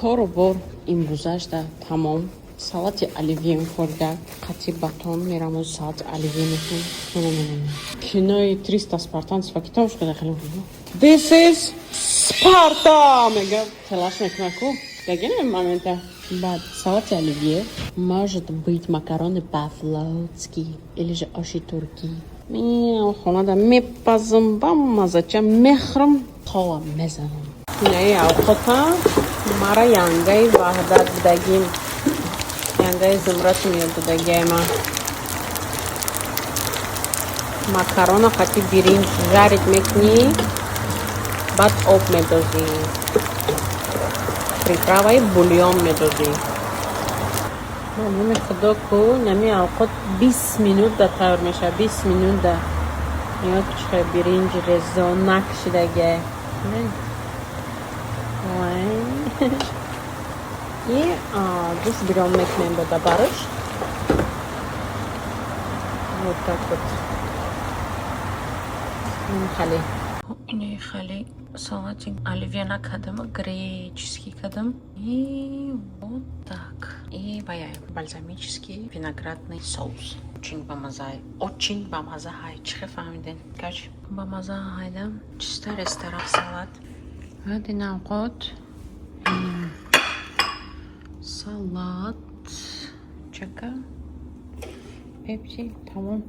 Кору бор имрӯзашда тамом. Салати оливье мехӯрда. Қатъи батон мерам салати оливье мехӯрм. Кинои 300 спартанцев китобш када хеле мехӯрм. This is Sparta! Мега телаш мекунад ку. Дагин момента. Бад салати оливье. Может быть макароны по-флотски или же оши турки. Мяу, хонада мепазам, а зачем мехрам? Хола мезанам. Не, овқата мара янгаи ваҳдат дагим. Янгаи зумрат миёд дагима. Макарона хати биринҷ жарид мекунӣ. Баъд об медозӣ. Приправаи бульон медозӣ. Нами худо ку нами овқат 20 минута тайёр мешавад. 20 минута. Нигоҳ ки чихел биринҷ резонак шидаге. И душ бирён мекунем бода бараш. Вот так вот. Хали. Ине хали салати оливье накадам, греческий кадам. И вот так. И баяй бальзамический виноградный соус. Очень бамазай. Очень бамазай. Чихе фаҳмиден? Каш бамаза хайдам. Чисто ресторан салат. Один овқат. Салат. Чака. Пепси. Тамом.